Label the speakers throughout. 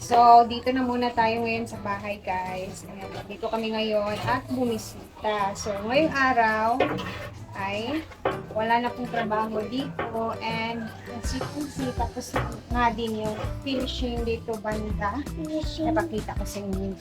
Speaker 1: So, dito na muna tayo ngayon sa bahay, guys. Ayan, dito kami ngayon at bumisita. So, ngayong araw ay wala na pong trabaho dito and kasi tapos nga din yung finishing dito banda. Napakita ko sa inyo.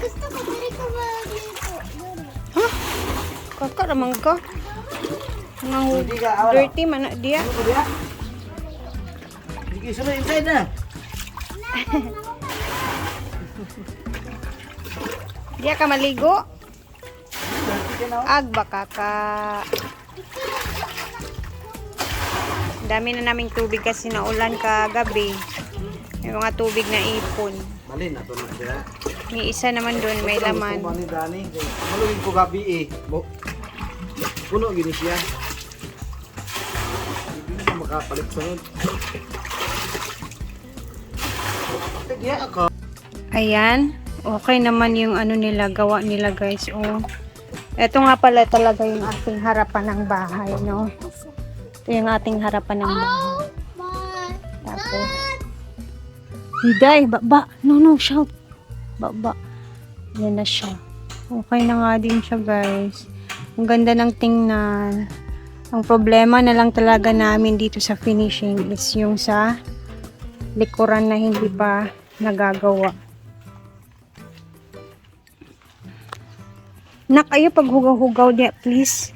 Speaker 2: Gusto ko dito dito.
Speaker 1: Ha? Kakaramang ka? Mga dirty man na diya.
Speaker 3: Sige, sunod inside na.
Speaker 1: Diya ka maligo? Ag baka ka. Dami na naming tubig kasi naulan kagabi. May mga tubig na ipon.
Speaker 3: Malin na to na siya.
Speaker 1: May isa naman doon, may laman.
Speaker 3: Maluhin ko gabi eh. Puno gini siya. Hindi na makapalit sunod. Kaya ako.
Speaker 1: Ayan. Okay naman yung ano nila, gawa nila guys. Oh. Ito nga pala talaga yung ating harapan ng bahay, no? Ito yung ating harapan ng bahay. Tapos, Hiday, baba. No, shout. Baba. Yan na siya. Okay na nga din siya, guys. Ang ganda ng tingnan. Ang problema na lang talaga namin dito sa finishing is yung sa likuran na hindi pa nagagawa. Nak, ayo pag hugaw-hugaw dia, please.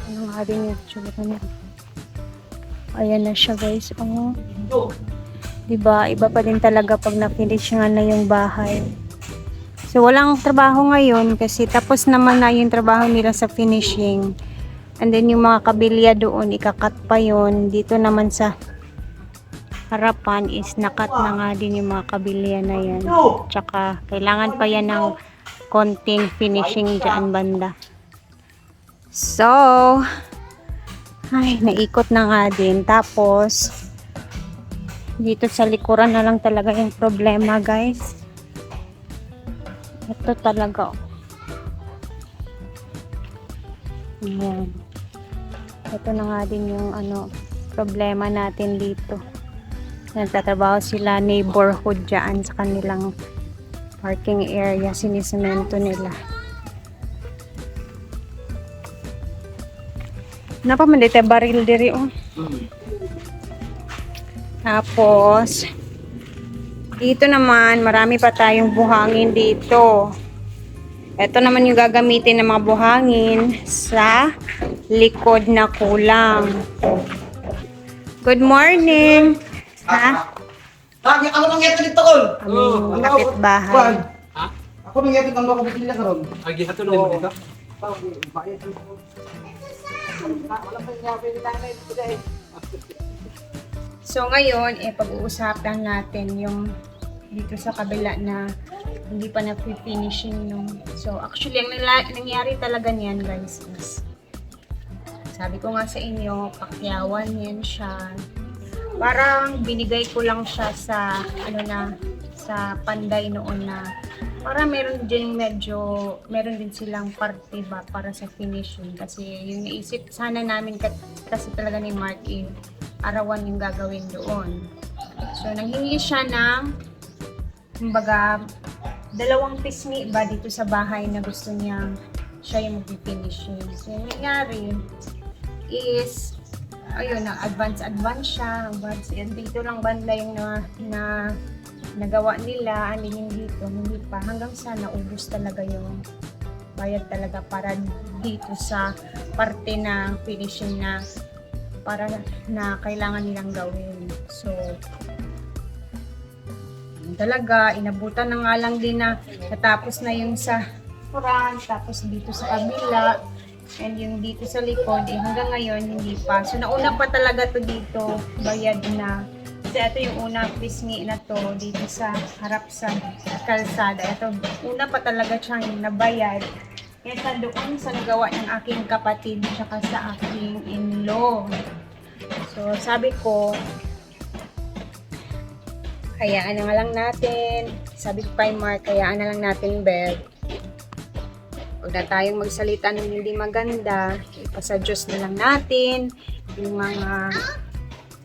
Speaker 1: Ano nga din yung tsura niya. Ayan na siya, guys. Oh. Diba? Iba pa din talaga pag na-finish nga na yung bahay. So, walang trabaho ngayon kasi tapos naman na yung trabaho nila sa finishing. And then, yung mga kabilya doon, ikakat pa yun. Dito naman sa harapan is nakat na nga din yung mga kabilya na yan. Tsaka, kailangan pa yan ng konting finishing dyan banda. So, ay, naikot na nga din. Tapos, dito sa likuran na lang talaga yung problema, guys. Ito talaga. Ayan. Ito na nga din yung problema natin dito. Nagtatrabaho sila neighborhood dyan sa kanilang parking area. Sinisemento nila. Napamanday baril diri oh. Tapos dito naman marami pa tayong buhangin dito. Ito naman yung gagamitin ng mga buhangin sa likod na kulang. Good morning. Ha?
Speaker 3: Ako nang yato dito kon.
Speaker 1: Aming kapitbahay.
Speaker 3: Ako nang yato kang mga bitilya karon.
Speaker 4: Agi hato din mo dito.
Speaker 1: So ngayon, pag-uusapan natin yung dito sa kabila na hindi pa na-finishing nung. So actually, ang nangyari talaga niyan guys is, sabi ko nga sa inyo, pakyawan yan siya. Parang binigay ko lang siya sa sa panday noon na para meron din silang parte ba para sa finishing kasi yung naisip sana namin kasi talaga ni Mark arawan yung gagawin doon. So nanghingi siya ng kumbaga 2 pisngi ba dito sa bahay na gusto niya siya yung mag-finishing. So yung nangyari is ayun, advance siya. Dito lang banda yung na nagawa nila, yung dito, hindi pa. Hanggang sa naubos talaga yung bayad talaga para dito sa parte ng finishing na para na kailangan nilang gawin. So, talaga, inabutan na nga lang din na natapos na yung sa front, tapos dito sa kabila. And yung dito sa likod, hanggang ngayon, hindi pa. So, nauna pa talaga to dito, bayad na. Kasi ito yung una pisngi na to, dito sa harap sa kalsada. Ito, una pa talaga siyang nabayad. Kaya doon sa nagawa ng aking kapatid, tsaka sa aking in-law. So, sabi ko, hayaan na nga lang natin. Sabi ko kay Mark, hayaan na lang natin, Beth. Huwag na tayong magsalita ng hindi maganda. Ipasa Diyos na lang natin. yung mga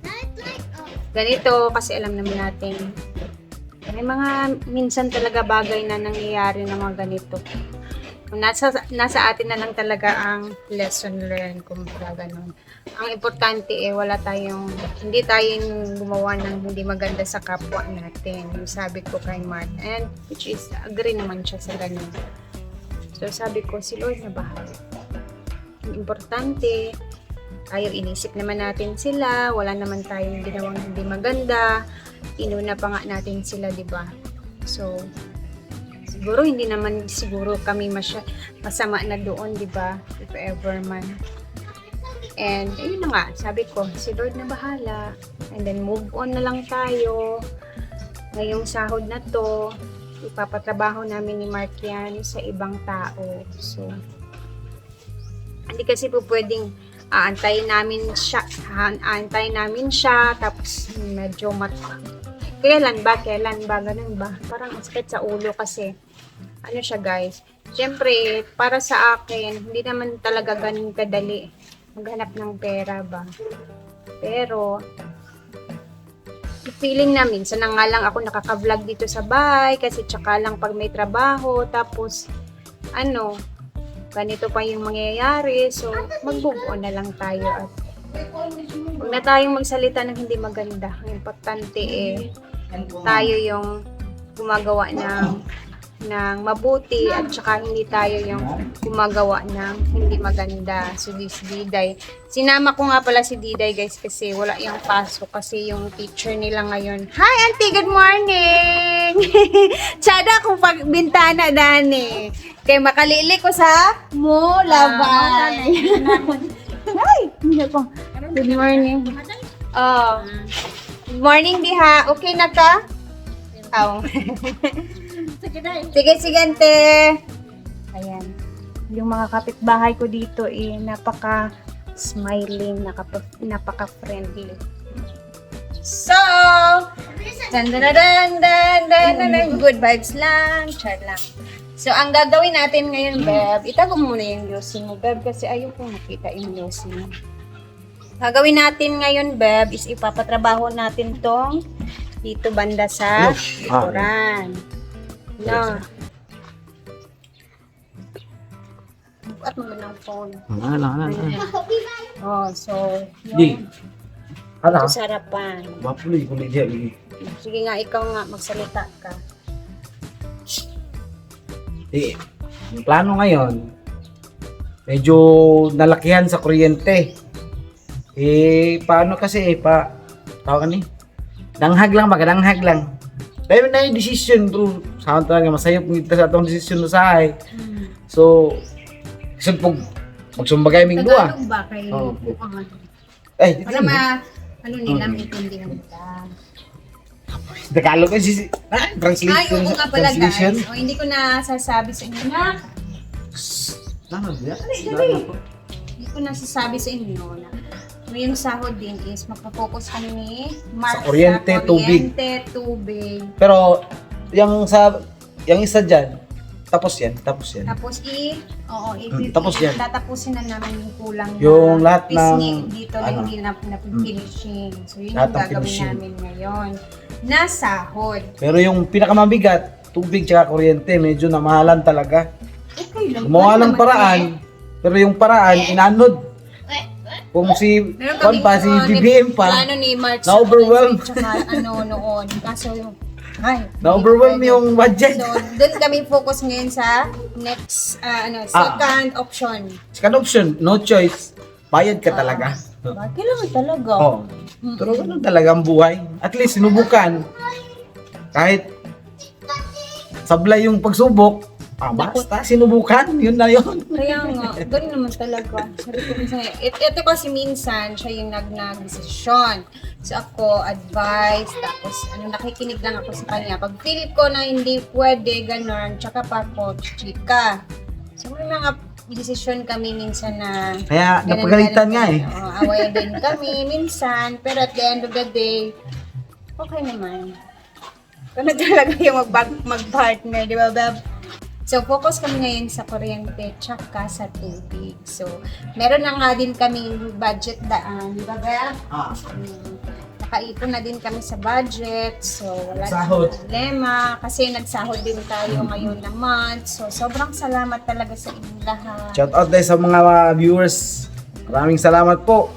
Speaker 2: Light. Oh.
Speaker 1: ganito kasi alam naman natin may mga minsan talaga bagay na nangyayari ng mga ganito. Kung nasa atin na lang talaga ang lesson learned, kung gano'n. Ang importante hindi tayong gumawa ng hindi maganda sa kapwa natin. Yung sabi ko kay Mark, and which is, agree naman siya sa ganun. So sabi ko, si Lord na bahala. Ang importante, tayo inisip naman natin sila, wala naman tayong ginawang hindi maganda, inuna pa nga natin sila, di ba? So, siguro hindi naman kami masama na doon, di ba? If ever man. And ayun na nga, sabi ko, si Lord na bahala. And then move on na lang tayo. Ngayong sahod na to, ipapatrabaho namin ni Mark yan sa ibang tao. So, hindi kasi po pwedeng aantayin namin siya, tapos medyo kailan ba, ganun ba? Parang sakit sa ulo kasi, ano siya guys, syempre, para sa akin, hindi naman talaga ganun kadali maghanap ng pera ba. Pero, feeling na minsan na nga lang ako nakaka-vlog dito sa bahay, kasi tsaka lang pag may trabaho, tapos, ganito pa yung mangyayari, so, mag-move on na lang tayo at huwag na tayong magsalita ng hindi maganda. Ang importante tayo yung gumagawa ng mabuti at saka hindi tayo yung gumagawa ng hindi maganda. So this Diday, sinama ko nga pala si Diday guys kasi wala yung pasok kasi yung teacher nila ngayon. Hi auntie, good morning! Tsada kung pagbintana dani. Kay makalili ko sa laban. Hi! Good morning. Oh. Good morning, Diha. Okay na ka? Oh. Sige, ante. Ayan. Yung mga kapitbahay ko dito napaka-smiling, napaka-friendly. So, dan good vibes lang, char lang. So, ang gagawin natin ngayon, Beb, itago muna yung yosi mo, Beb, kasi ayoko makita yung yosi mo. Gagawin natin ngayon, Beb, is ipapatrabaho natin tong dito banda sa likuran. No. At mo ng phone. Oh, so, yung ito sa harapan.
Speaker 3: Mapuloy ko na dyan.
Speaker 1: Sige nga, ikaw nga, magsalita ka.
Speaker 3: Yung plano ngayon, medyo nalakihan sa kuryente. Paano kasi, tawag ni? Danghag lang. Dahil na yung decision, bro. Sa akin talaga, masaya kung ito sa itong decision na sa akin. So, kasi pag magsumbagay ming dua.
Speaker 1: Tagalog ba kayo?
Speaker 3: Dito
Speaker 1: Nila, maintindihan nila.
Speaker 3: Tagalog kasi, translation.
Speaker 1: Ay, oo nga pala
Speaker 3: translation.
Speaker 1: guys. Hindi ko na sasabi sa inyo na. Hindi ko na sasabi sa inyo na yung sahod din is magpa-focus kami ni Mark
Speaker 3: Sa kuryente, tubig. Pero, yung isa dyan, tapos yan.
Speaker 1: Tapos
Speaker 3: tapos yan.
Speaker 1: tatapusin na namin yung kulang
Speaker 3: Yung lahat
Speaker 1: pisngi
Speaker 3: ng,
Speaker 1: dito na hindi na finishing. So, yun
Speaker 3: Lahat
Speaker 1: yung
Speaker 3: ng
Speaker 1: gagawin
Speaker 3: finishing.
Speaker 1: namin ngayon. Na sahod.
Speaker 3: Pero yung pinakamabigat, tubig tsaka kuryente, medyo namahalan talaga.
Speaker 1: Okay lang.
Speaker 3: Gumawa ng paraan, pero yung paraan, inanod. Kung si BBM pa,
Speaker 1: plano ni March
Speaker 3: na-overwhelm.
Speaker 1: Tsaka noon. Kaso yung,
Speaker 3: Na-overwhelm yung budget.
Speaker 1: So, doon kami focus ngayon sa next, second option.
Speaker 3: Second option, no choice. Bayad ka talaga.
Speaker 1: Kailangan talaga.
Speaker 3: Oo. Pero ganun talaga ang buhay. At least sinubukan. Kahit sablay yung pagsubok, basta sinubukan, yun na yun.
Speaker 1: Kaya nga, ganun naman talaga. Sabi ko minsan, ito kasi minsan, siya yung nag-desisyon. So ako, advice, tapos nakikinig lang ako sa kanya. Pag feel ko na hindi pwede, gano'n, tsaka pa ako, chika. So may mga desisyon kami minsan na
Speaker 3: Kaya napagalitan nga eh.
Speaker 1: Away din kami minsan, pero at the end of the day, okay naman. Ano talaga yung mag-partner, di ba, Beb? So, focus kami ngayon sa kuryente tsaka sa tubig. So, meron na nga din kami budget daan. Di ba, Bel? Nakaipon na din kami sa budget. So, wala
Speaker 3: Sahod.
Speaker 1: tayong problema. Kasi nagsahod din tayo ngayon na month. So, sobrang salamat talaga sa inyong lahat.
Speaker 3: Shout out dahil sa mga viewers. Maraming salamat po.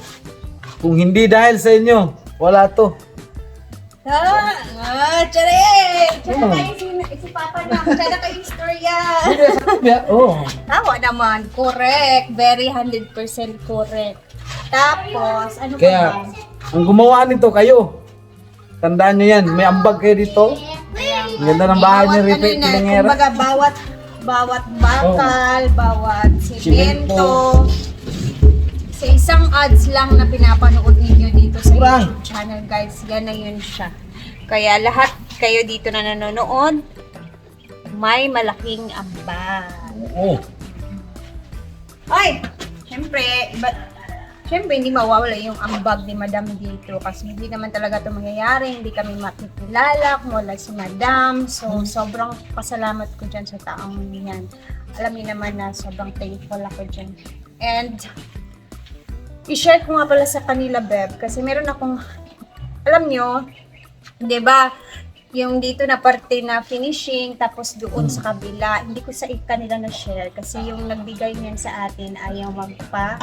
Speaker 3: Kung hindi dahil sa inyo, wala to.
Speaker 1: Charing!
Speaker 3: Oh.
Speaker 1: Si Papa na. Tsaka kayo istorya.
Speaker 3: Oh.
Speaker 1: Tama naman. Correct. Very 100% correct. Tapos, ano
Speaker 3: Kaya,
Speaker 1: ba?
Speaker 3: ang gumawa nito kayo. Tandaan nyo yan, may ambag kayo dito. Ang ganda ng bahay ni Ripe Pilingera.
Speaker 1: Kumbaga, bawat bakal, bawat
Speaker 3: Simento.
Speaker 1: simento. Sa isang ads lang na pinapanood ninyo dito sa
Speaker 3: Kurang.
Speaker 1: YouTube channel, guys, yan na yun siya. Kaya lahat kayo dito na nanonood, may malaking ambag.
Speaker 3: Oo.
Speaker 1: Ay! Siyempre, hindi mawawala yung ambag ni Madam dito kasi hindi naman talaga ito mangyayari, hindi kami makikilala kung wala si Madam. So, sobrang pasalamat ko dyan sa taong yan. Alam niyo naman na sobrang thankful ako dyan. And, i-share ko nga pala sa kanila, Beb, kasi meron akong, alam nyo, di ba, yung dito na parte na finishing, tapos doon sa kabila, hindi ko sa kanila na-share kasi yung nagbigay niyan sa atin ayaw magpa.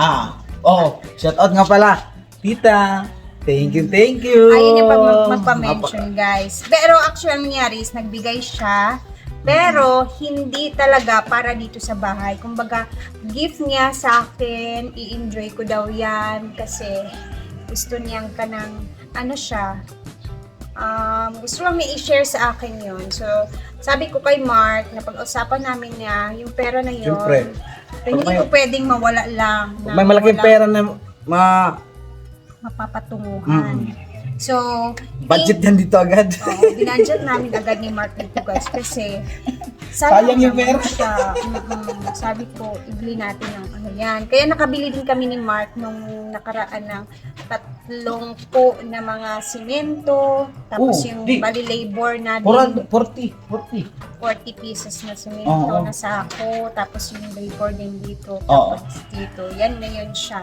Speaker 3: Shout out nga pala. Tita, thank you.
Speaker 1: Ayaw niya pa magpa-mention, guys. Pero actually, ang nangyari is nagbigay siya, pero hindi talaga para dito sa bahay. Kumbaga, gift niya sa akin, i-enjoy ko daw yan kasi gusto niyang kanang, ano siya, gusto lang niya i-share sa akin yun. So, sabi ko kay Mark, na pag-usapan namin niya, yung pera na yun,
Speaker 3: Siyempre.
Speaker 1: hindi ko pwedeng mawala lang.
Speaker 3: Pag may malaking pera na
Speaker 1: mapapatunguhan. So,
Speaker 3: budget yan dito agad.
Speaker 1: binadget namin agad ni Mark dito, guys, kasi
Speaker 3: Sayang yung
Speaker 1: naman
Speaker 3: pera.
Speaker 1: siya. Sabi ko, ibili natin ng ano yan. Kaya nakabili din kami ni Mark nung nakaraan ng 3 po na mga simento. Tapos yung bali labor na din,
Speaker 3: 40.
Speaker 1: 40 pieces na simento
Speaker 3: Oo.
Speaker 1: na sako. Tapos yung labor din dito.
Speaker 3: Oo.
Speaker 1: Tapos dito. Yan na yun siya.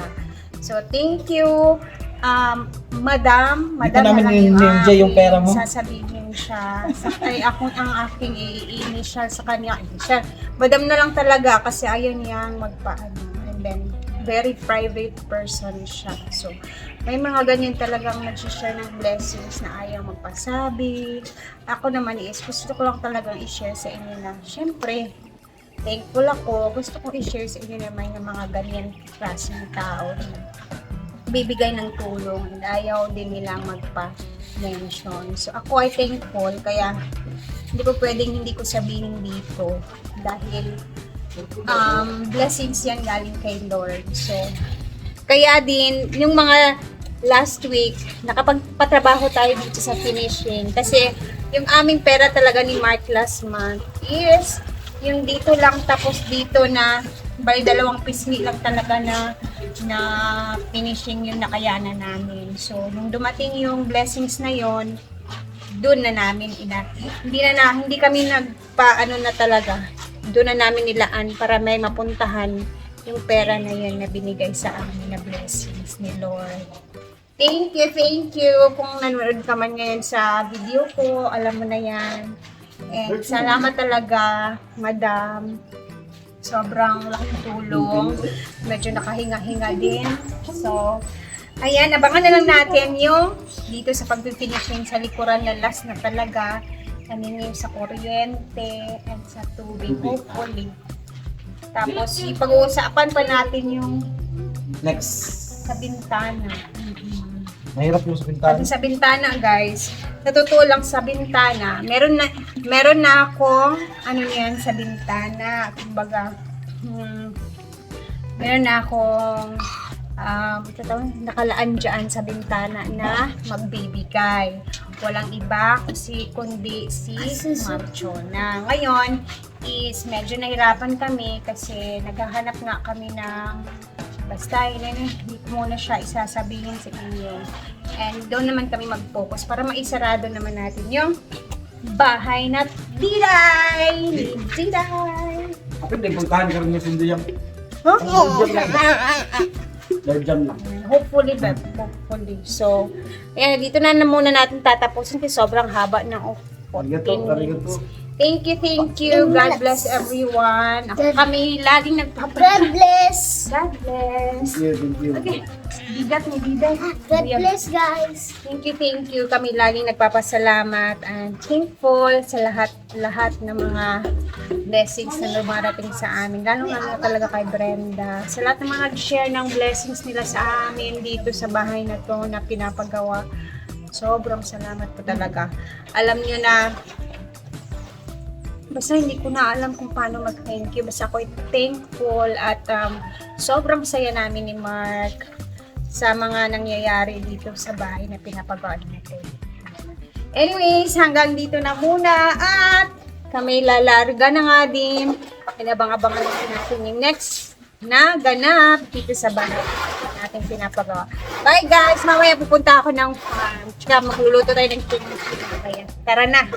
Speaker 1: So, thank you. Madam
Speaker 3: Dito namin
Speaker 1: na lang
Speaker 3: in-enjoy yung pera mo.
Speaker 1: sasabihin siya. Ay, ako ang aking i-initial sa kanya. Initial. Madam na lang talaga kasi ayaw niyang magpaano. And then, very private person siya. So, may mga ganyan talagang nag-share ng blessings na ayaw magpasabi. Ako naman is, gusto ko lang talagang i-share sa inyo na, syempre, thankful ako. Gusto kong i-share sa inyo naman yung mga ganyan klaseng tao na bibigay ng tulong and ayaw din nilang magpa-mention. So, ako ay thankful, kaya hindi ko pwedeng hindi ko sabihin dito dahil blessings yan galing kay Lord. So, kaya din, yung mga last week, nakapagpatrabaho tayo dito sa finishing kasi yung aming pera talaga ni Mark last month is yung dito lang tapos dito na bali 2 pisngi lang talaga na finishing yung nakayanan namin. So, nung dumating yung blessings na yon, doon na namin hindi kami nagpaano na talaga. Doon na namin nilaan para may mapuntahan yung pera na yun na binigay sa amin na blessings ni Lord. Thank you. Kung nanonood ka man ngayon sa video ko, alam mo na yan. And salamat talaga, Madam. Sobrang laking tulong. Medyo nakahinga-hinga din. So, ayan, abangan na lang natin yung dito sa pag-finishing sa likuran na last na talaga. Kanina sa kuryente and sa tubig, hopefully. Tapos, ipag-uusapan pa natin yung
Speaker 3: Next.
Speaker 1: sa bintana.
Speaker 3: Mahirap yung sa pintana.
Speaker 1: Sa bintana, guys. Natutuwa lang sa bintana. Meron na akong ano niyan sa bintana. Kumbaga, meron na akong nakalaan dyan sa bintana na magbibigay. Walang iba kundi si Ma'am Chona. Ngayon is medyo nahirapan kami kasi naghahanap nga kami ng basta hindi ko muna siya isasabihin sa inyo. And doon naman kami mag-focus para maisarado naman natin yung bahay na Diday!
Speaker 3: Pwede, puntahan ka rin yung sinduyang.
Speaker 1: Huh?
Speaker 3: Third jam lang.
Speaker 1: Hopefully, Beb. Hopefully. So, ayan, dito na muna natin tatapusin kasi sobrang haba ng 14 minutes. Thank you. God bless everyone. Ako kami laging
Speaker 2: God
Speaker 1: nagpapalala.
Speaker 2: bless.
Speaker 1: God bless.
Speaker 3: Thank you.
Speaker 1: Okay. Bigat ni bigat.
Speaker 2: God bless, guys.
Speaker 1: Thank you. Kami laging nagpapasalamat and thankful sa lahat ng mga blessings na lumarating sa amin. Lalo talaga kay Brenda. Sa lahat ng mga nag-share ng blessings nila sa amin dito sa bahay na to na pinapagawa. Sobrang salamat po talaga. Alam nyo na, basta hindi ko na alam kung paano mag-thank you. Basta ako'y thankful at sobrang saya namin ni Mark sa mga nangyayari dito sa bahay na pinapagawa natin. Anyways, hanggang dito na muna at kami lalarga na nga din. Pinabang-abangan natin yung next na ganap dito sa bahay natin pinapagawa. Bye guys! Mamaya pupunta ako ng farm. Tsaka magluluto tayo ng chicken. Tara na!